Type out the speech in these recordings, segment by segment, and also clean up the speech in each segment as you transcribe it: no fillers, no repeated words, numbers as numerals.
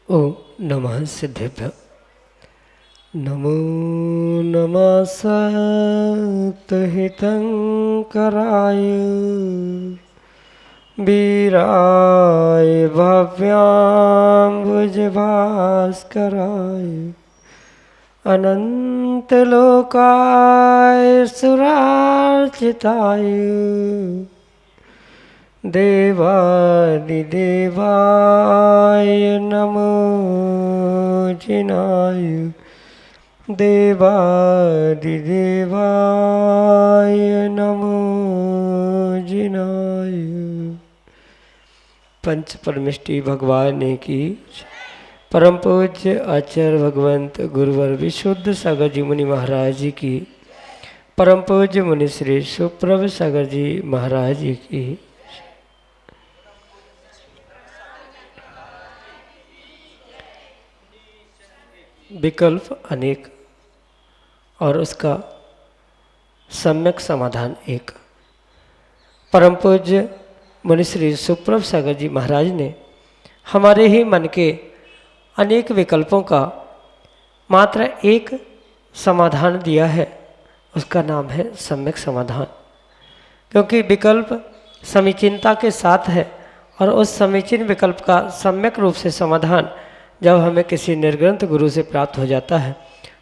ओम नमः सिद्धेभ्य। नमो नमः सत्हितंकराय वीराय भव्याम्बुजभास्कराय अनंतलोकाय सुरार्चिताय देवादिदेवाय नमो जिनाय देवादिदेवाय नमो जिनाय। पंच परमेष्टि भगवान की परम पूज्य आचार्य भगवंत गुरुवर विशुद्ध सागर जी मुनि महाराज जी की, परम पूज्य मुनि श्री सुप्रभ सागर जी महाराज जी की। विकल्प अनेक और उसका सम्यक समाधान एक। परम पूज्य मुनि श्री सुप्रभ सागर जी महाराज ने हमारे ही मन के अनेक विकल्पों का मात्र एक समाधान दिया है, उसका नाम है सम्यक समाधान। क्योंकि विकल्प समीचीनता के साथ है और उस समीचीन विकल्प का सम्यक रूप से समाधान जब हमें किसी निर्ग्रंथ गुरु से प्राप्त हो जाता है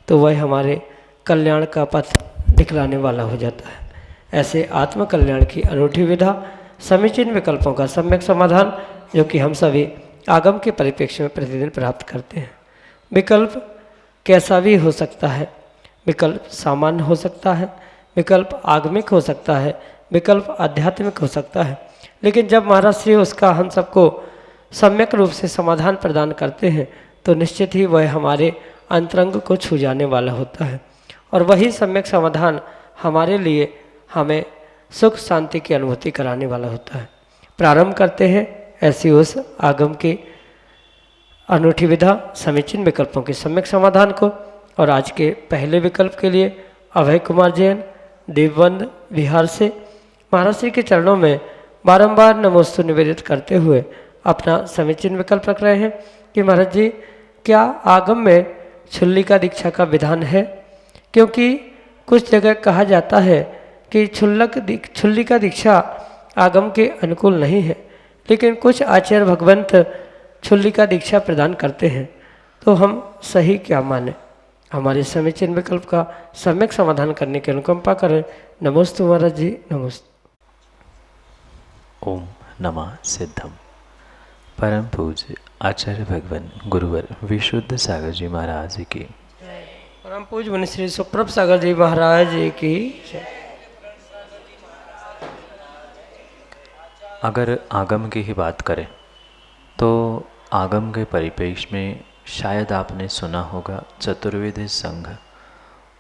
तो वह हमारे कल्याण का पथ दिखलाने वाला हो जाता है। ऐसे आत्म कल्याण की अनूठी विधा समीचीन विकल्पों का सम्यक समाधान जो कि हम सभी आगम के परिप्रेक्ष्य में प्रतिदिन प्राप्त करते हैं। विकल्प कैसा भी हो सकता है, विकल्प सामान्य हो सकता है, विकल्प आगमिक हो सकता है, विकल्प आध्यात्मिक हो सकता है, लेकिन जब महाराज श्री उसका हम सबको सम्यक रूप से समाधान प्रदान करते हैं तो निश्चित ही वह हमारे अंतरंग को छू जाने वाला होता है और वही सम्यक समाधान हमारे लिए हमें सुख शांति की अनुभूति कराने वाला होता है। प्रारंभ करते हैं ऐसी उस आगम की अनूठी विधा समीचीन विकल्पों के सम्यक समाधान को। और आज के पहले विकल्प के लिए अभय कुमार जैन देवबंद बिहार से महाराज श्री के चरणों में बारंबार नमोस्तु निवेदित करते हुए अपना समीचीन विकल्प रख रहे हैं कि महाराज जी क्या आगम में छुल्लिका दीक्षा का विधान है, क्योंकि कुछ जगह कहा जाता है कि छुल्लिका दीक्षा आगम के अनुकूल नहीं है, लेकिन कुछ आचार्य भगवंत छुल्लिका दीक्षा प्रदान करते हैं, तो हम सही क्या माने। हमारे समीचीन विकल्प का सम्यक समाधान करने की अनुकंपा करें। नमोस्तु महाराज जी, नमोस्तु। ओम नमः सिद्धम। परम पूज्य आचार्य भगवान गुरुवर विशुद्ध सागर जी महाराज की, परम पूज्य मुनि श्री सुप्रभ सागर जी महाराज की। अगर आगम की ही बात करें तो आगम के परिपेक्ष में शायद आपने सुना होगा चतुर्विध संघ,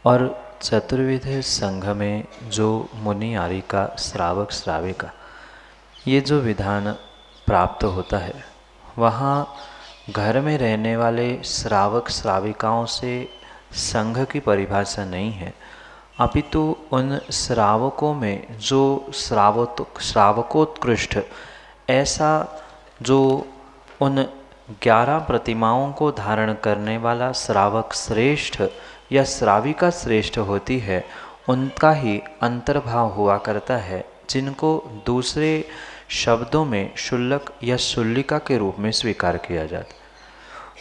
और चतुर्विध संघ में जो मुनि आर्य का श्रावक श्राविका ये जो विधान प्राप्त होता है, वहाँ घर में रहने वाले श्रावक श्राविकाओं से संघ की परिभाषा नहीं है, अपितु उन श्रावकों में जो श्रावकोत्कृष्ट ऐसा जो उन 11 प्रतिमाओं को धारण करने वाला श्रावक श्रेष्ठ या श्राविका श्रेष्ठ होती है, उनका ही अंतर्भाव हुआ करता है, जिनको दूसरे शब्दों में शुल्लक या शुल्लिका के रूप में स्वीकार किया जाता।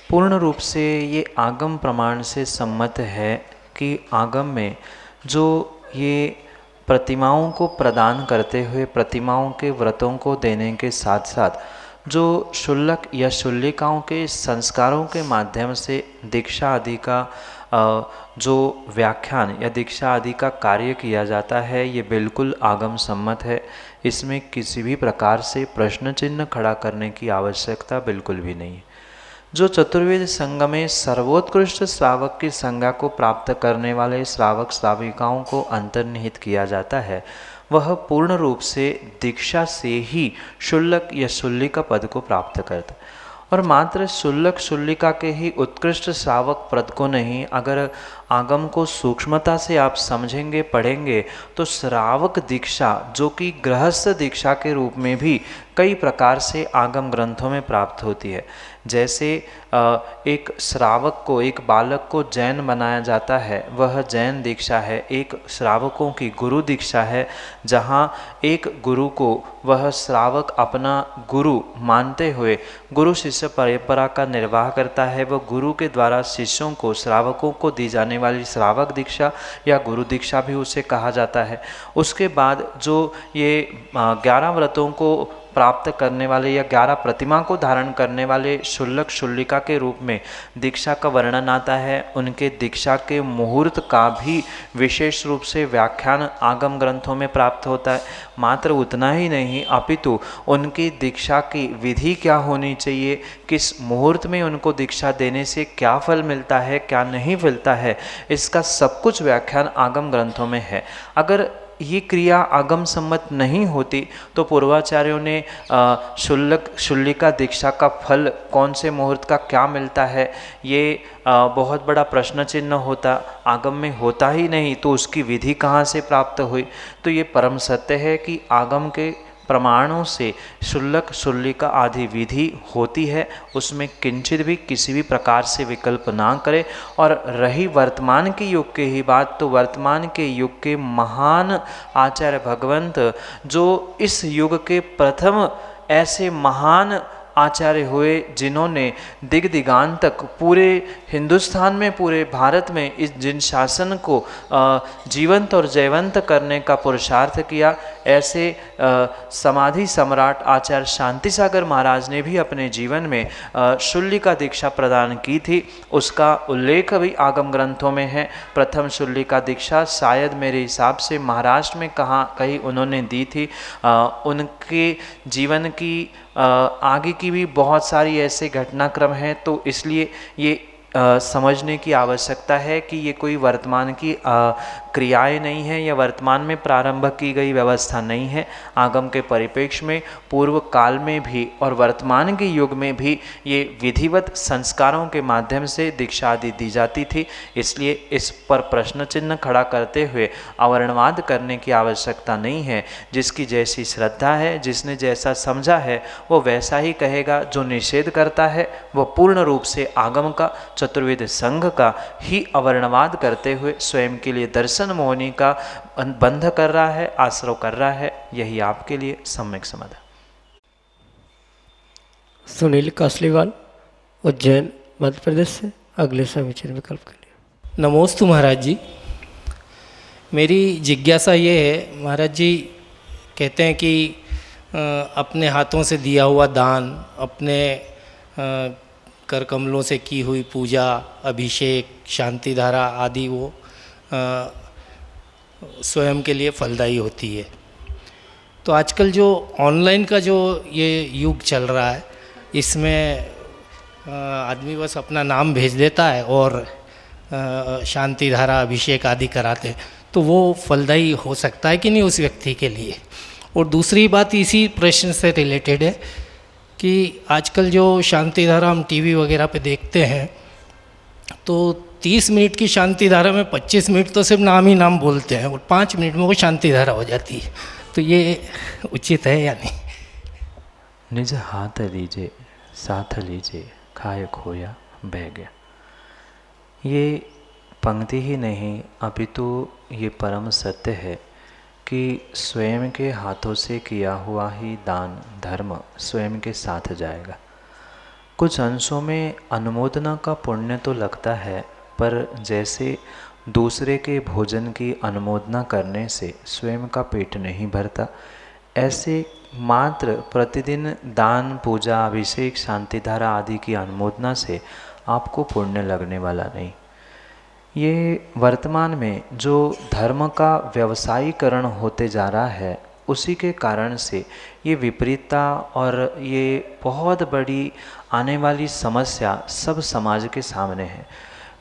पूर्ण रूप से ये आगम प्रमाण से सम्मत है कि आगम में जो ये प्रतिमाओं को प्रदान करते हुए प्रतिमाओं के व्रतों को देने के साथ साथ जो शुल्लक या शुल्लिकाओं के संस्कारों के माध्यम से दीक्षा आदि का जो व्याख्यान या दीक्षा आदि का कार्य किया जाता है ये बिल्कुल आगम सम्मत है। इसमें किसी भी प्रकार से प्रश्न चिन्ह खड़ा करने की आवश्यकता बिल्कुल भी नहीं है। जो चतुर्वेद संघ में सर्वोत्कृष्ट श्रावक की संज्ञा को प्राप्त करने वाले श्रावक श्राविकाओं को अंतर्निहित किया जाता है वह पूर्ण रूप से दीक्षा से ही शुल्लक या शुल्लिका पद को प्राप्त करता है। और मात्र शुल्लक शुल्लिका के ही उत्कृष्ट श्रावक पद को नहीं, अगर आगम को सूक्ष्मता से आप समझेंगे पढ़ेंगे तो श्रावक दीक्षा जो कि गृहस्थ दीक्षा के रूप में भी कई प्रकार से आगम ग्रंथों में प्राप्त होती है। जैसे एक श्रावक को, एक बालक को जैन बनाया जाता है, वह जैन दीक्षा है। एक श्रावकों की गुरु दीक्षा है, जहाँ एक गुरु को वह श्रावक अपना गुरु मानते हुए गुरु शिष्य परंपरा का निर्वाह करता है। वह गुरु के द्वारा शिष्यों को, श्रावकों को दी जाने वाली श्रावक दीक्षा या गुरु दीक्षा भी उसे कहा जाता है। उसके बाद जो ये 11 व्रतों को प्राप्त करने वाले या 11 प्रतिमा को धारण करने वाले शुल्लक शुल्लिका के रूप में दीक्षा का वर्णन आता है, उनके दीक्षा के मुहूर्त का भी विशेष रूप से व्याख्यान आगम ग्रंथों में प्राप्त होता है। मात्र उतना ही नहीं, अपितु उनकी दीक्षा की विधि क्या होनी चाहिए, किस मुहूर्त में उनको दीक्षा देने से क्या फल मिलता है, क्या नहीं मिलता है, इसका सब कुछ व्याख्यान आगम ग्रंथों में है। अगर ये क्रिया आगम सम्मत नहीं होती तो पूर्वाचार्यों ने शुल्लक शुल्लिका दीक्षा का फल कौन से मुहूर्त का क्या मिलता है, ये बहुत बड़ा प्रश्न चिन्ह होता, आगम में होता ही नहीं तो उसकी विधि कहाँ से प्राप्त हुई। तो ये परम सत्य है कि आगम के प्रमाणों से शुल्लक शुल्लिका आदि विधि होती है, उसमें किंचित भी किसी भी प्रकार से विकल्प ना करें। और रही वर्तमान के युग की ही बात, तो वर्तमान के युग के महान आचार्य भगवंत जो इस युग के प्रथम ऐसे महान आचार्य हुए जिन्होंने दिग दिगांत तक पूरे हिंदुस्तान में, पूरे भारत में इस जिन शासन को जीवंत और जयवंत करने का पुरुषार्थ किया, ऐसे समाधि सम्राट आचार्य शांति सागर महाराज ने भी अपने जीवन में शुल्लिका दीक्षा प्रदान की थी। उसका उल्लेख भी आगम ग्रंथों में है। प्रथम शुल्लिका दीक्षा शायद मेरे हिसाब से महाराष्ट्र में कहीं उन्होंने दी थी। उनके जीवन की आगे की भी बहुत सारी ऐसे घटनाक्रम हैं, तो इसलिए ये समझने की आवश्यकता है कि ये कोई वर्तमान की क्रियाएं नहीं है या वर्तमान में प्रारंभ की गई व्यवस्था नहीं है। आगम के परिप्रेक्ष्य में पूर्व काल में भी और वर्तमान के युग में भी ये विधिवत संस्कारों के माध्यम से दीक्षा आदि दी जाती थी। इसलिए इस पर प्रश्न चिन्ह खड़ा करते हुए अवर्णवाद करने की आवश्यकता नहीं है। जिसकी जैसी श्रद्धा है, जिसने जैसा समझा है वो वैसा ही कहेगा। जो निषेध करता है वह पूर्ण रूप से आगम का, चतुर्वेद संघ का ही अवर्णवाद करते हुए स्वयं के लिए दर्शन मोहनी का बंध कर रहा है, आश्रव कर रहा है। यही आपके लिए सम्यक समाधान। सुनील कासलीवाल, उज्जैन, मध्य प्रदेश से अगले समीचीन विकल्प के लिए। नमोस्तु महाराज जी। मेरी जिज्ञासा ये है, महाराज जी कहते हैं कि अपने हाथों से दिया हुआ दान, अपने कर कमलों से की हुई पूजा, अभिषेक, शांति धारा आदि वो स्वयं के लिए फलदायी होती है। तो आजकल जो ऑनलाइन का जो ये युग चल रहा है, इसमें आदमी बस अपना नाम भेज देता है और शांति धारा, अभिषेक आदि कराते हैं, तो वो फलदायी हो सकता है कि नहीं उस व्यक्ति के लिए। और दूसरी बात इसी प्रश्न से रिलेटेड है कि आजकल जो शांति धारा हम टीवी वगैरह पे देखते हैं, तो 30 मिनट की शांति धारा में 25 मिनट तो सिर्फ नाम ही नाम बोलते हैं और 5 मिनट में वो शांति धारा हो जाती है। तो ये उचित है या नहीं? निज हाथ लीजिए, साथ लीजिए, खाए खोया बह गया। ये पंक्ति ही नहीं अपितु ये परम सत्य है कि स्वयं के हाथों से किया हुआ ही दान धर्म स्वयं के साथ जाएगा। कुछ अंशों में अनुमोदना का पुण्य तो लगता है, पर जैसे दूसरे के भोजन की अनुमोदना करने से स्वयं का पेट नहीं भरता, ऐसे मात्र प्रतिदिन दान, पूजा, अभिषेक, शांति धारा आदि की अनुमोदना से आपको पुण्य लगने वाला नहीं। ये वर्तमान में जो धर्म का व्यवसायीकरण होते जा रहा है, उसी के कारण से ये विपरीतता और ये बहुत बड़ी आने वाली समस्या सब समाज के सामने है।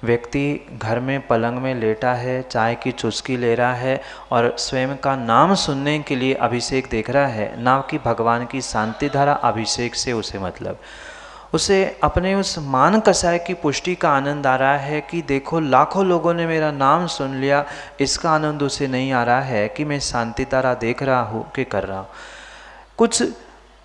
व्यक्ति घर में पलंग में लेटा है, चाय की चुस्की ले रहा है और स्वयं का नाम सुनने के लिए अभिषेक देख रहा है, ना कि भगवान की शांति धारा अभिषेक से उसे मतलब। उसे अपने उस मान कसाय की पुष्टि का आनंद आ रहा है कि देखो लाखों लोगों ने मेरा नाम सुन लिया, इसका आनंद उसे नहीं आ रहा है कि मैं शांति तारा देख रहा हूँ कि कर रहा हूँ। कुछ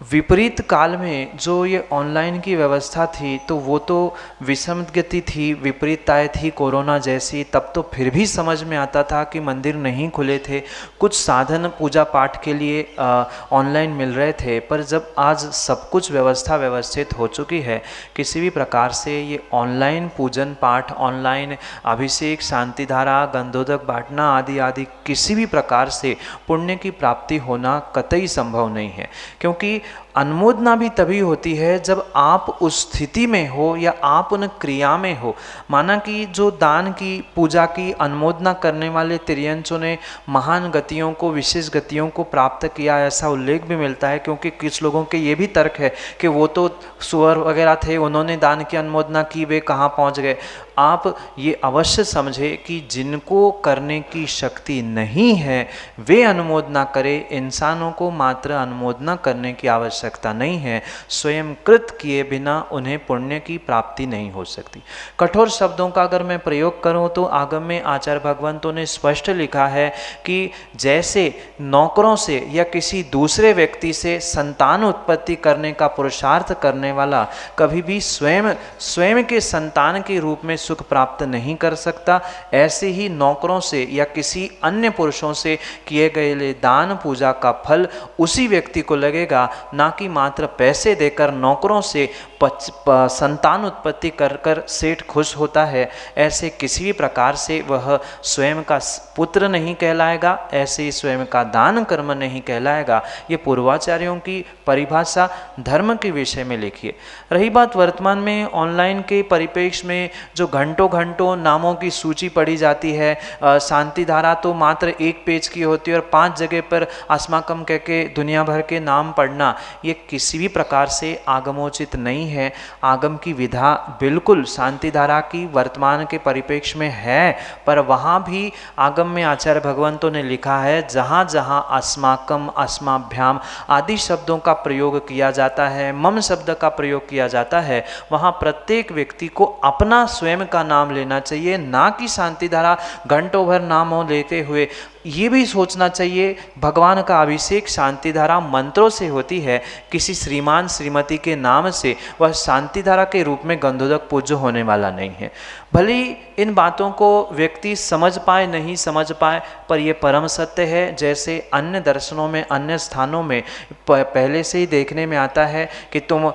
विपरीत काल में जो ये ऑनलाइन की व्यवस्था थी, तो वो तो विषम गति थी, विपरीतताएँ थी कोरोना जैसी। तब तो फिर भी समझ में आता था कि मंदिर नहीं खुले थे, कुछ साधन पूजा पाठ के लिए ऑनलाइन मिल रहे थे। पर जब आज सब कुछ व्यवस्था व्यवस्थित हो चुकी है, किसी भी प्रकार से ये ऑनलाइन पूजन पाठ, ऑनलाइन अभिषेक, शांति धारा, गंधोदक बांटना आदि आदि किसी भी प्रकार से पुण्य की प्राप्ति होना कतई संभव नहीं है। क्योंकि अनुमोदना भी तभी होती है जब आप उस स्थिति में हो या आप उन क्रिया में हो। माना कि जो दान की पूजा की अनुमोदना करने वाले तिर्यंचों ने महान गतियों को, विशेष गतियों को प्राप्त किया, ऐसा उल्लेख भी मिलता है। क्योंकि कुछ लोगों के ये भी तर्क है कि वो तो सुअर वगैरह थे, उन्होंने दान की अनुमोदना की, वे कहाँ पहुँच गए। आप ये अवश्य समझे कि जिनको करने की शक्ति नहीं है वे अनुमोदना करें। इंसानों को मात्र अनुमोदना करने की आवश्यकता नहीं है, स्वयं कृत किए बिना उन्हें पुण्य की प्राप्ति नहीं हो सकती। कठोर शब्दों का अगर मैं प्रयोग करूं तो आगम में आचार्य भगवंतों ने स्पष्ट लिखा है कि जैसे नौकरों से या किसी दूसरे व्यक्ति से संतान उत्पत्ति करने का पुरुषार्थ करने वाला कभी भी स्वयं के संतान के रूप में सुख प्राप्त नहीं कर सकता, ऐसे ही नौकरों से या किसी अन्य पुरुषों से किए गए दान पूजा का फल उसी व्यक्ति को लगेगा, ना कि मात्र पैसे देकर नौकरों से संतान उत्पत्ति कर कर सेठ खुश होता है। ऐसे किसी भी प्रकार से वह स्वयं का पुत्र नहीं कहलाएगा, ऐसे ही स्वयं का दान कर्म नहीं कहलाएगा। ये पूर्वाचार्यों की परिभाषा धर्म के विषय में लिखी है। रही बात वर्तमान में ऑनलाइन के परिप्रेक्ष्य में जो घंटों घंटों नामों की सूची पढ़ी जाती है, शांति धारा तो मात्र एक पेज की होती है और 5 जगह पर अस्माकम कह के दुनिया भर के नाम पढ़ना, ये किसी भी प्रकार से आगमोचित नहीं है। आगम की विधा बिल्कुल शांति धारा की वर्तमान के परिप्रेक्ष्य में है, पर वहाँ भी आगम में आचार्य भगवंतों ने लिखा है जहाँ जहाँ अस्माकम, अस्माभ्याम आदि शब्दों का प्रयोग किया जाता है, मम शब्द का प्रयोग किया जाता है, वहाँ प्रत्येक व्यक्ति को अपना स्वयं का नाम लेना चाहिए, ना कि शांति धारा घंटों भर नामों लेते हुए। ये भी सोचना चाहिए भगवान का अभिषेक शांति धारा मंत्रों से होती है, किसी श्रीमान श्रीमती के नाम से वह शांति धारा के रूप में गंधोदक पूज्य होने वाला नहीं है। भले ही इन बातों को व्यक्ति समझ पाए नहीं समझ पाए, पर यह परम सत्य है। जैसे अन्य दर्शनों में, अन्य स्थानों में पहले से ही देखने में आता है कि तुम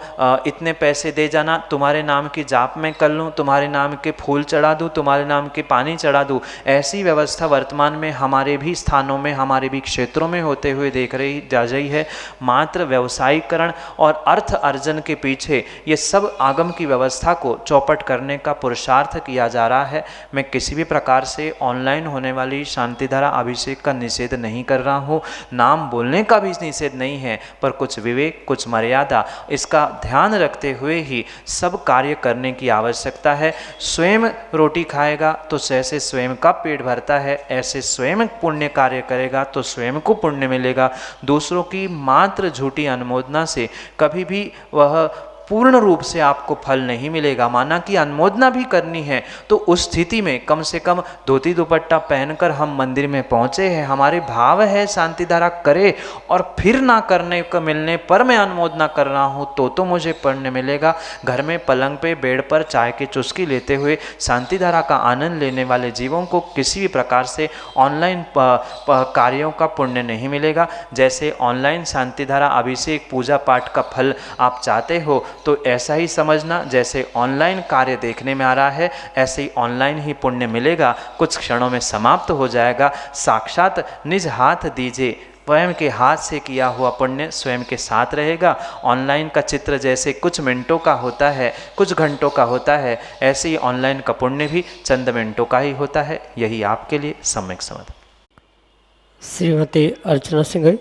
इतने पैसे दे जाना, तुम्हारे नाम की जाप मैं कर लूँ, तुम्हारे नाम के फूल चढ़ा दूँ, तुम्हारे नाम के पानी चढ़ा दूँ। ऐसी व्यवस्था वर्तमान में हमारे भी स्थानों में, हमारे भी क्षेत्रों में होते हुए देख रही जा रही है। मात्र व्यवसायीकरण और अर्थ अर्जन के पीछे ये सब आगम की व्यवस्था को चौपट करने का पुरुषार्थ किया जा रहा है। मैं किसी भी प्रकार से ऑनलाइन होने वाली शांति धारा अभिषेक का निषेध नहीं कर रहा हूँ, नाम बोलने का भी निषेध नहीं है, पर कुछ विवेक, कुछ मर्यादा, इसका ध्यान रखते हुए ही सब कार्य करने की आवश्यकता है। स्वयं रोटी खाएगा तो जैसे स्वयं का पेट भरता है, ऐसे स्वयं पुण्य कार्य करेगा तो स्वयं को पुण्य मिलेगा। दूसरों की मात्र झूठी अनुमोदना से कभी भी वह पूर्ण रूप से आपको फल नहीं मिलेगा। माना कि अनुमोदना भी करनी है तो उस स्थिति में कम से कम धोती दुपट्टा पहनकर हम मंदिर में पहुँचे हैं, हमारे भाव है शांति धारा करे, और फिर ना करने को मिलने पर मैं अनुमोदना कर रहा हूँ तो मुझे पुण्य मिलेगा। घर में पलंग पे बेड पर चाय की चुस्की लेते हुए शांति धारा का आनंद लेने वाले जीवों को किसी भी प्रकार से ऑनलाइन कार्यों का पुण्य नहीं मिलेगा। जैसे ऑनलाइन शांति धारा अभिषेक पूजा पाठ का फल आप चाहते हो, तो ऐसा ही समझना जैसे ऑनलाइन कार्य देखने में आ रहा है, ऐसे ही ऑनलाइन ही पुण्य मिलेगा, कुछ क्षणों में समाप्त हो जाएगा। साक्षात निज हाथ दीजिए स्वयं के हाथ से किया हुआ पुण्य स्वयं के साथ रहेगा। ऑनलाइन का चित्र जैसे कुछ मिनटों का होता है, कुछ घंटों का होता है, ऐसे ही ऑनलाइन का पुण्य भी चंद मिनटों का ही होता है। यही आपके लिए सम्यक समाधान। श्रीमती अर्चना सिंह,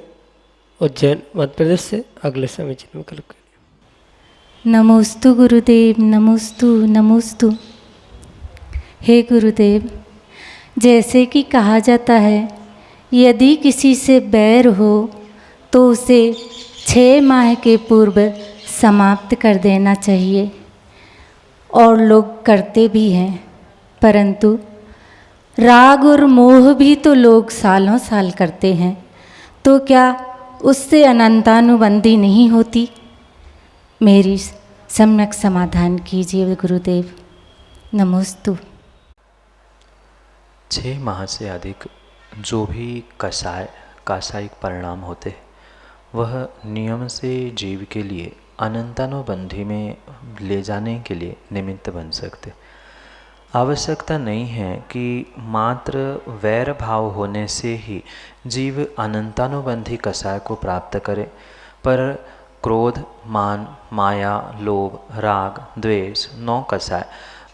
उज्जैन मध्य प्रदेश से अगले समीचीन विकल्प के लिए। नमोस्तु गुरुदेव, नमोस्तु नमोस्तु। हे गुरुदेव, जैसे कि कहा जाता है यदि किसी से बैर हो तो उसे 6 माह के पूर्व समाप्त कर देना चाहिए, और लोग करते भी हैं, परंतु राग और मोह भी तो लोग सालों साल करते हैं, तो क्या उससे अनंतानुबंधी नहीं होती? मेरी सम्यक समाधान कीजिए गुरुदेव, नमोस्तु। 6 माह से अधिक जो भी कासायिक परिणाम होते हैं वह नियम से जीव के लिए अनंतानुबंधी में ले जाने के लिए निमित्त बन सकते। आवश्यकता नहीं है कि मात्र वैर भाव होने से ही जीव अनंतानुबंधी कषाय को प्राप्त करे, पर क्रोध, मान, माया, लोभ, राग, द्वेष, 9 कषाय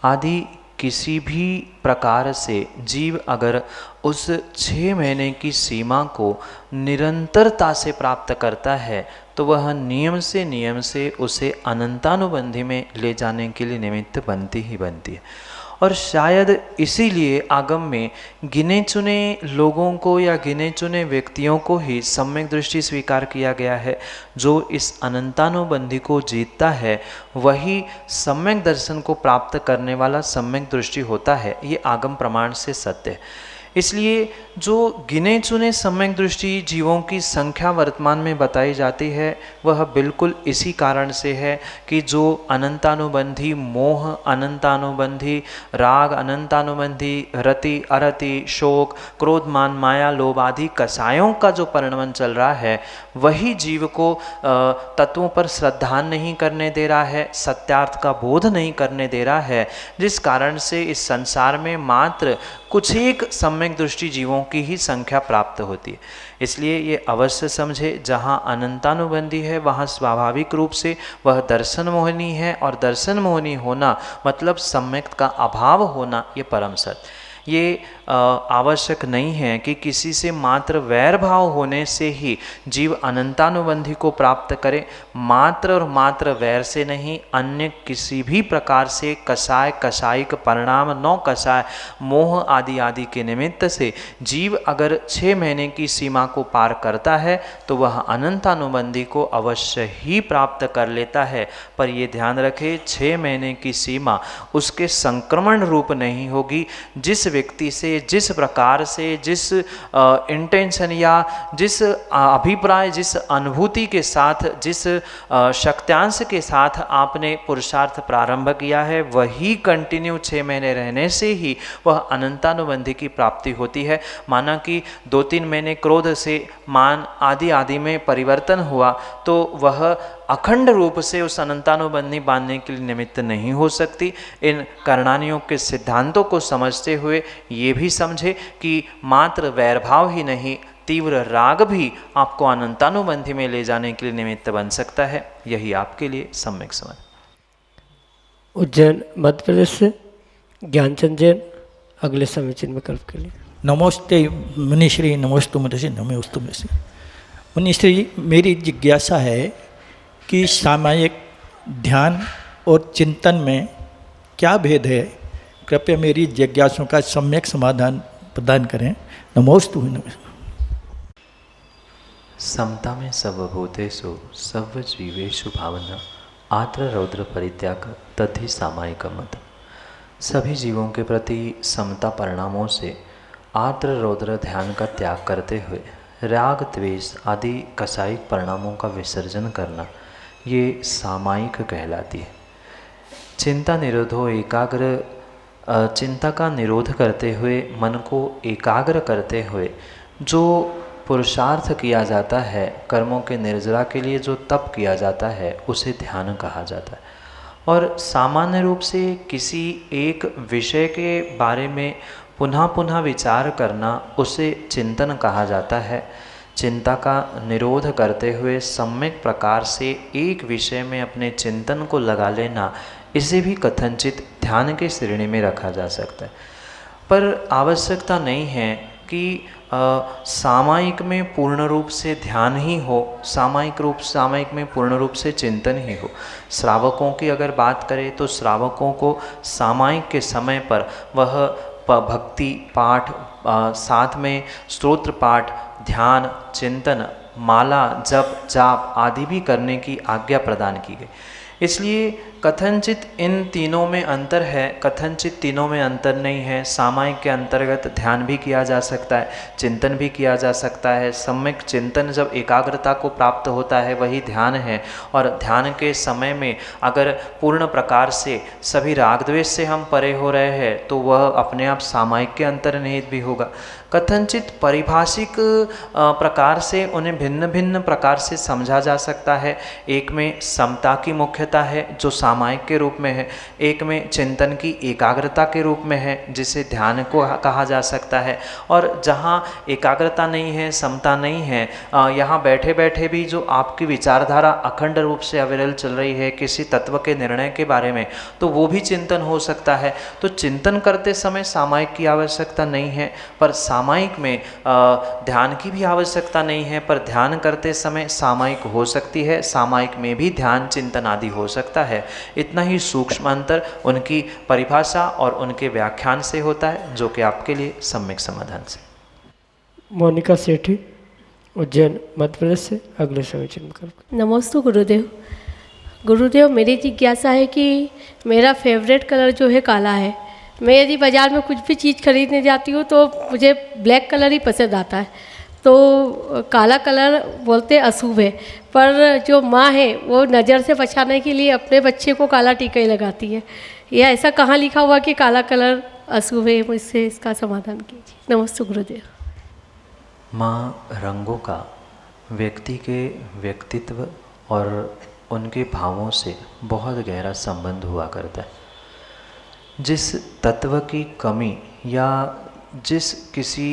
आदि किसी भी प्रकार से जीव अगर उस 6 महीने की सीमा को निरंतरता से प्राप्त करता है तो वह नियम से उसे अनंतानुबंधी में ले जाने के लिए निमित्त बनती ही बनती है। और शायद इसीलिए आगम में गिने चुने लोगों को या गिने चुने व्यक्तियों को ही सम्यक दृष्टि स्वीकार किया गया है। जो इस अनंतानुबंधी को जीतता है वही सम्यक दर्शन को प्राप्त करने वाला सम्यक दृष्टि होता है। ये आगम प्रमाण से सत्य है। इसलिए जो गिने चुने सम्यक दृष्टि जीवों की संख्या वर्तमान में बताई जाती है वह बिल्कुल इसी कारण से है कि जो अनंतानुबंधी मोह, अनंतानुबंधी राग, अनंतानुबंधी रति, अरति, शोक, क्रोध, मान, माया, लोभ आदि कषायों का जो परिणमन चल रहा है वही जीव को तत्वों पर श्रद्धा नहीं करने दे रहा है, सत्यार्थ का बोध नहीं करने दे रहा है, जिस कारण से इस संसार में मात्र कुछ एक सम्यक दृष्टि जीवों की ही संख्या प्राप्त होती है। इसलिए ये अवश्य समझे, जहाँ अनंतानुबंधी है वहाँ स्वाभाविक रूप से वह दर्शन मोहिनी है, और दर्शन मोहिनी होना मतलब सम्यक का अभाव होना, ये परम सत्य। ये आवश्यक नहीं है कि किसी से मात्र वैर भाव होने से ही जीव अनंतानुबंधी को प्राप्त करे। मात्र और मात्र वैर से नहीं, अन्य किसी भी प्रकार से कषाय, कषायिक परिणाम, 9 कषाय, मोह आदि आदि के निमित्त से जीव अगर 6 महीने की सीमा को पार करता है तो वह अनंतानुबंधी को अवश्य ही प्राप्त कर लेता है। पर ये ध्यान रखे, 6 महीने की सीमा उसके संक्रमण रूप नहीं होगी। जिस व्यक्ति से, जिस प्रकार से, जिस इंटेंशन या जिस अभिप्राय, जिस अनुभूति के साथ, जिस शक्त्यांश के साथ आपने पुरुषार्थ प्रारंभ किया है वही कंटिन्यू 6 महीने रहने से ही वह अनंतानुबंधी की प्राप्ति होती है। माना कि 2-3 महीने क्रोध से मान आदि आदि में परिवर्तन हुआ तो वह अखंड रूप से उस अनंतानुबंधी बांधने के लिए निमित्त नहीं हो सकती। इन करणानियों के सिद्धांतों को समझते हुए ये भी समझे कि मात्र वैरभाव ही नहीं, तीव्र राग भी आपको अनंतानुबंधी में ले जाने के लिए निमित्त बन सकता है। यही आपके लिए सम्यक समझ। उज्जैन मध्य प्रदेश से ज्ञानचंद जैन अगले समीचीन विकल्प के लिए। नमस्ते मुनिश्री, नमोस्तु मुनिश्री, नमोस्तु मुनिश्री। मुनिश्री, मेरी जिज्ञासा है कि सामायिक ध्यान और चिंतन में क्या भेद है? कृपया मेरी जिज्ञासों का सम्यक समाधान प्रदान करें। नमोस्तु। समता में सर्वभूतेषु सर्वजीवेषु भावना, आत्र रौद्र परित्याग तद्धि सामायिक मत। सभी जीवों के प्रति समता परिणामों से आत्र रौद्र ध्यान का त्याग करते हुए राग, द्वेष आदि कषायिक परिणामों का विसर्जन करना, ये सामायिक कहलाती है। चिंता निरोधो एकाग्र, चिंता का निरोध करते हुए, मन को एकाग्र करते हुए जो पुरुषार्थ किया जाता है, कर्मों के निर्जरा के लिए जो तप किया जाता है उसे ध्यान कहा जाता है। और सामान्य रूप से किसी एक विषय के बारे में पुनः पुनः विचार करना उसे चिंतन कहा जाता है। चिंता का निरोध करते हुए सम्यक प्रकार से एक विषय में अपने चिंतन को लगा लेना, इसे भी कथनचित ध्यान के श्रेणी में रखा जा सकता है। पर आवश्यकता नहीं है कि सामायिक में पूर्ण रूप से ध्यान ही हो, सामायिक में पूर्ण रूप से चिंतन ही हो। श्रावकों की अगर बात करें तो श्रावकों को सामायिक के समय पर वह भक्ति पाठ, साथ में स्तोत्र पाठ, ध्यान, चिंतन, माला, जप, जाप आदि भी करने की आज्ञा प्रदान की गई। इसलिए कथनचित इन तीनों में अंतर है, कथनचित तीनों में अंतर नहीं है। सामायिक के अंतर्गत ध्यान भी किया जा सकता है, चिंतन भी किया जा सकता है। सम्यक चिंतन जब एकाग्रता को प्राप्त होता है वही ध्यान है, और ध्यान के समय में अगर पूर्ण प्रकार से सभी राग द्वेष से हम परे हो रहे हैं तो वह अपने आप सामायिक के अंतर्निहित भी होगा। कथनचित पारिभाषिक प्रकार से उन्हें भिन्न भिन्न प्रकार से समझा जा सकता है। एक में समता की मुख्यता है जो सामायिक के रूप में है, एक में चिंतन की एकाग्रता के रूप में है जिसे ध्यान को कहा जा सकता है। और जहाँ एकाग्रता नहीं है, समता नहीं है, यहाँ बैठे बैठे भी जो आपकी विचारधारा अखंड रूप से अविरल चल रही है किसी तत्व के निर्णय के बारे में, तो वो भी चिंतन हो सकता है। तो चिंतन करते समय सामायिक की आवश्यकता नहीं है, पर सामायिक में ध्यान की भी आवश्यकता नहीं है, पर ध्यान करते समय सामायिक हो सकती है, सामायिक में भी ध्यान चिंतन आदि हो सकता है। इतना ही सूक्ष्म अंतर उनकी परिभाषा और उनके व्याख्यान से होता है, जो कि आपके लिए सम्यक समाधान से। मोनिका सेठी, उज्जैन, मध्य प्रदेश से अगले समीचन कर। नमस्ते गुरुदेव। गुरुदेव, मेरी जिज्ञासा है कि मेरा फेवरेट कलर जो है काला है। मैं यदि बाज़ार में कुछ भी चीज़ खरीदने जाती हूँ तो मुझे ब्लैक कलर ही पसंद आता है। तो काला कलर बोलते अशुभ है, पर जो माँ है वो नज़र से बचाने के लिए अपने बच्चे को काला टीका ही लगाती है। यह ऐसा कहाँ लिखा हुआ कि काला कलर अशुभ है? मुझसे इसका समाधान कीजिए। नमस्ते गुरुदेव। माँ रंगों का व्यक्ति के व्यक्तित्व और उनके भावों से बहुत गहरा संबंध हुआ करता है। जिस तत्व की कमी या जिस किसी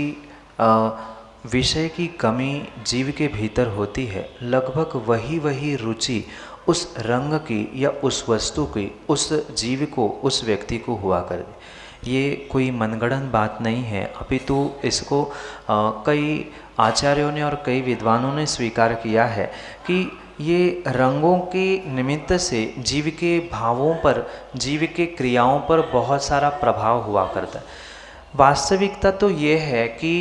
विषय की कमी जीव के भीतर होती है, लगभग वही रुचि उस रंग की या उस वस्तु की उस जीव को, उस व्यक्ति को हुआ करती। ये कोई मनगढ़ंत बात नहीं है, अपितु इसको कई आचार्यों ने और कई विद्वानों ने स्वीकार किया है कि ये रंगों के निमित्त से जीव के भावों पर, जीव के क्रियाओं पर बहुत सारा प्रभाव हुआ करता है। वास्तविकता तो ये है कि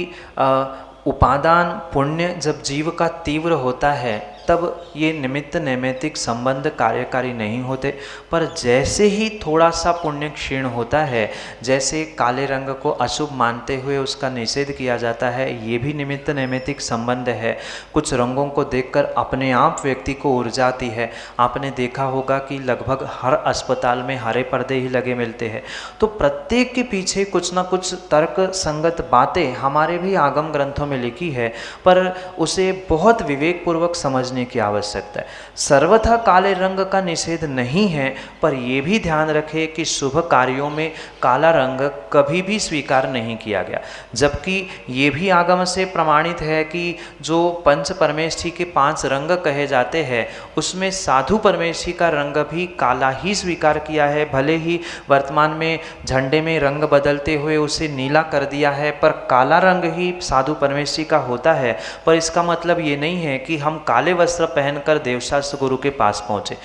उपादान पुण्य जब जीव का तीव्र होता है तब ये निमित्त नैमित्तिक संबंध कार्यकारी नहीं होते, पर जैसे ही थोड़ा सा पुण्य क्षीण होता है, जैसे काले रंग को अशुभ मानते हुए उसका निषेध किया जाता है, ये भी निमित्त नैमित्तिक संबंध है। कुछ रंगों को देखकर अपने आप व्यक्ति को ऊर्जा आती है। आपने देखा होगा कि लगभग हर अस्पताल में हरे पर्दे ही लगे मिलते हैं। तो प्रत्येक के पीछे कुछ ना कुछ तर्क संगत बातें हमारे भी आगम ग्रंथों में लिखी है, पर उसे बहुत विवेकपूर्वक समझ की आवश्यकता है। सर्वथा काले रंग का निषेध नहीं है, पर यह भी ध्यान रखें कि शुभ कार्यों में काला रंग कभी भी स्वीकार नहीं किया गया। जबकि ये भी आगम से प्रमाणित है कि जो पंच परमेष्ठी के 5 रंग कहे जाते हैं उसमें साधु परमेष्ठी का रंग भी काला ही स्वीकार किया है। भले ही वर्तमान में झंडे में रंग बदलते हुए उसे नीला कर दिया है, पर काला रंग ही साधु परमेष्ठी का होता है। पर इसका मतलब ये नहीं है कि हम काले वस्त्र पहनकर देवशास्त्र गुरु के पास पहुँचे।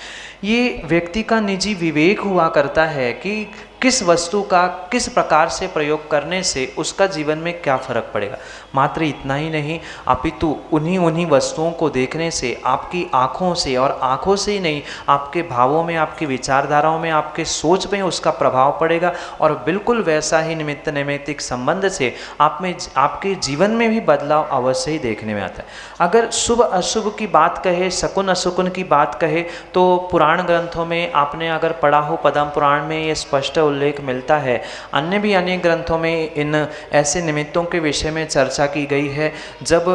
ये व्यक्ति का निजी विवेक हुआ करता है कि किस वस्तु का किस प्रकार से प्रयोग करने से उसका जीवन में क्या फर्क पड़ेगा। मात्र इतना ही नहीं, अपितु उन्हीं वस्तुओं को देखने से आपकी आँखों से, और आँखों से ही नहीं, आपके भावों में, आपकी विचारधाराओं में, आपके सोच में उसका प्रभाव पड़ेगा। और बिल्कुल वैसा ही निमित्त नैमित्तिक संबंध से आप में, आपके जीवन में भी बदलाव अवश्य ही देखने में आता है। अगर शुभ अशुभ की बात कहे, शकुन अशुकुन की बात कहे, तो पुराने पुराण ग्रंथों में आपने अगर पढ़ा हो, पद्म पुराण में ये स्पष्ट उल्लेख मिलता है। अन्य भी अनेक ग्रंथों में इन ऐसे निमित्तों के विषय में चर्चा की गई है। जब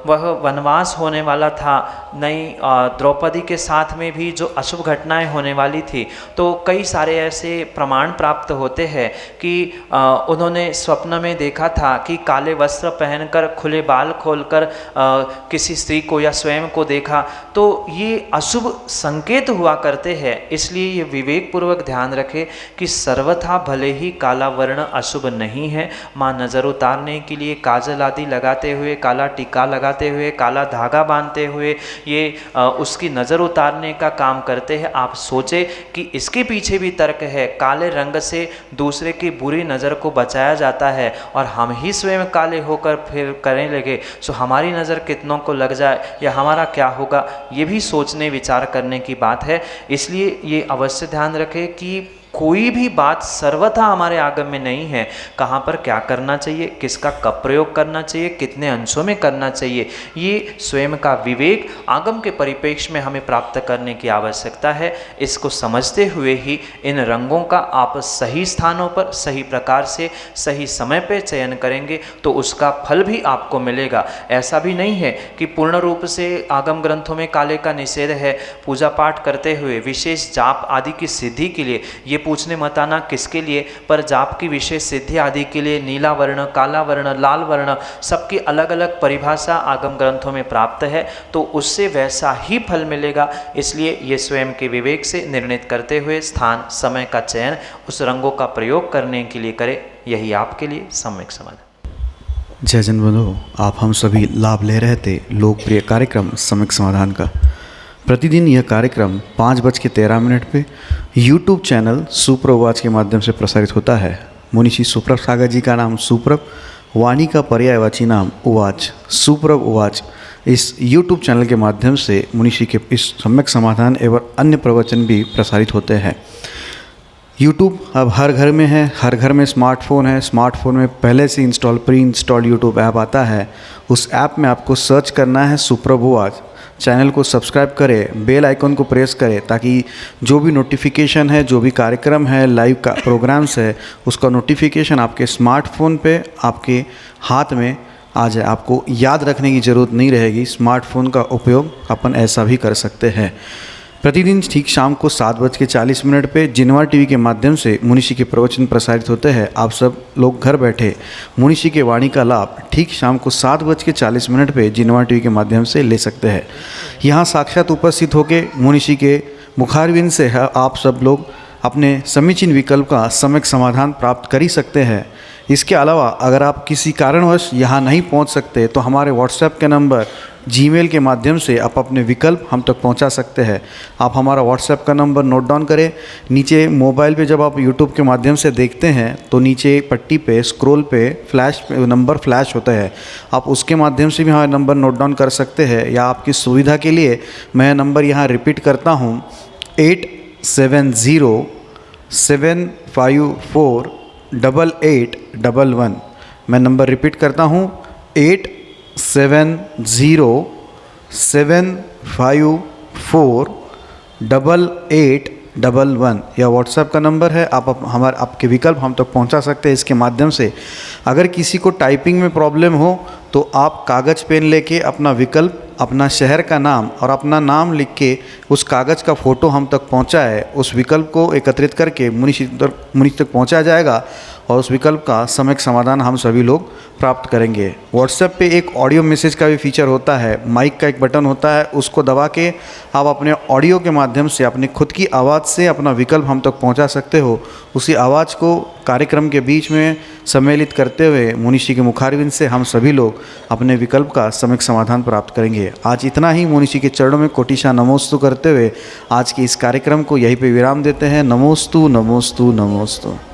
वह वनवास होने वाला था, नई द्रौपदी के साथ में भी जो अशुभ घटनाएं होने वाली थी, तो कई सारे ऐसे प्रमाण प्राप्त होते हैं कि उन्होंने स्वप्न में देखा था कि काले वस्त्र पहनकर, खुले बाल खोलकर किसी स्त्री को या स्वयं को देखा। तो ये अशुभ संकेत हुआ करते हैं। इसलिए ये विवेक पूर्वक ध्यान रखें कि सर्वथा भले ही काला वर्ण अशुभ नहीं है। माँ नज़र उतारने के लिए काजल आदि लगाते हुए, काला टीका लगाते हुए, काला धागा बांधते हुए ये उसकी नज़र उतारने का काम करते हैं। आप सोचें कि इसके पीछे भी तर्क है। काले रंग से दूसरे की बुरी नज़र को बचाया जाता है और हम ही स्वयं काले होकर फिर करने लगे सो हमारी नज़र कितनों को लग जाए या हमारा क्या होगा, ये भी सोचने विचार करने की बात है। इसलिए ये अवश्य ध्यान रखें कि कोई भी बात सर्वथा हमारे आगम में नहीं है। कहाँ पर क्या करना चाहिए, किसका कब प्रयोग करना चाहिए, कितने अंशों में करना चाहिए, ये स्वयं का विवेक आगम के परिप्रेक्ष्य में हमें प्राप्त करने की आवश्यकता है। इसको समझते हुए ही इन रंगों का आप सही स्थानों पर, सही प्रकार से, सही समय पर चयन करेंगे तो उसका फल भी आपको मिलेगा। ऐसा भी नहीं है कि पूर्ण रूप से आगम ग्रंथों में काले का निषेध है। पूजा पाठ करते हुए विशेष जाप आदि की सिद्धि के लिए, ये पूछने मत आना किसके लिए, पर जाप की विशेष सिद्धि आदि के लिए नीला वर्ण, काला वर्ण, लाल वर्ण, सबकी अलग अलग परिभाषा आगम ग्रंथों में प्राप्त है। तो उससे वैसा ही फल मिलेगा। इसलिए ये स्वयं के विवेक से निर्णित करते हुए स्थान, समय का चयन उस रंगों का प्रयोग करने के लिए करें। यही आपके लिए सम्यक समाधान। जय जन बंधु, आप हम सभी लाभ ले रहे थे लोकप्रिय कार्यक्रम सम्यक समाधान का। प्रतिदिन यह कार्यक्रम 5:13 पे YouTube चैनल सुप्रवाच के माध्यम से प्रसारित होता है। मुनिषी सुप्रभ सागर जी का नाम सुप्रभ, वाणी का पर्यायवाची नाम उवाच, सुप्रभ उवाच। इस YouTube चैनल के माध्यम से मुनिषी के इस सम्यक समाधान एवं अन्य प्रवचन भी प्रसारित होते हैं। YouTube अब हर घर में है, हर घर में स्मार्टफोन है। स्मार्टफोन में पहले से प्री इंस्टॉल YouTube ऐप आता है। उस ऐप में आपको सर्च करना है सुप्रभ उवाच। चैनल को सब्सक्राइब करें, बेल आइकन को प्रेस करें ताकि जो भी नोटिफिकेशन है, जो भी कार्यक्रम है, लाइव का प्रोग्राम्स है, उसका नोटिफिकेशन आपके स्मार्टफोन पे, आपके हाथ में आ जाए। आपको याद रखने की ज़रूरत नहीं रहेगी। स्मार्टफोन का उपयोग अपन ऐसा भी कर सकते हैं। प्रतिदिन ठीक शाम को 7:40 पे जिनवार टीवी के माध्यम से मुनिषी के प्रवचन प्रसारित होते हैं। आप सब लोग घर बैठे मुनिषी के वाणी का लाभ ठीक शाम को 7:40 पे जिनवार टीवी के माध्यम से ले सकते हैं। यहाँ साक्षात उपस्थित होकर मुनिषी के मुखारविंद से आप सब लोग अपने समीचीन विकल्प का सम्यक समाधान प्राप्त कर ही सकते हैं। इसके अलावा अगर आप किसी कारणवश यहाँ नहीं पहुँच सकते तो हमारे व्हाट्सएप के नंबर, जीमेल के माध्यम से आप अपने विकल्प हम तक पहुंचा सकते हैं। आप हमारा व्हाट्सएप का नंबर नोट डाउन करें। नीचे मोबाइल पे जब आप यूट्यूब के माध्यम से देखते हैं तो नीचे पट्टी पे स्क्रॉल पे नंबर फ्लैश होता है। आप उसके माध्यम से भी हमारा नंबर नोट डाउन कर सकते हैं। या आपकी सुविधा के लिए मैं नंबर यहाँ रिपीट करता हूँ, 8707548811। मैं नंबर रिपीट करता हूँ, 8707548811। यह व्हाट्सएप का नंबर है। आप आपके विकल्प हम तक पहुंचा सकते हैं इसके माध्यम से। अगर किसी को टाइपिंग में प्रॉब्लम हो तो आप कागज़ पेन लेके अपना विकल्प, अपना शहर का नाम और अपना नाम लिख के उस कागज़ का फ़ोटो हम तक पहुंचाए। उस विकल्प को एकत्रित करके मुनिषी तक पहुंचाया जाएगा और उस विकल्प का सम्यक समाधान हम सभी लोग प्राप्त करेंगे। व्हाट्सएप पे एक ऑडियो मैसेज का भी फीचर होता है। माइक का एक बटन होता है, उसको दबा के आप अपने ऑडियो के माध्यम से अपनी खुद की आवाज़ से अपना विकल्प हम तक पहुंचा सकते हो। उसी आवाज़ को कार्यक्रम के बीच में सम्मिलित करते हुए मुनिषी के मुखारविंद से हम सभी लोग अपने विकल्प का सम्यक समाधान प्राप्त करेंगे। आज इतना ही। मुनिषी के चरणों में कोटिशा नमोस्तु करते हुए आज के इस कार्यक्रम को यहीं पे विराम देते हैं। नमोस्तु नमोस्तु नमोस्तु।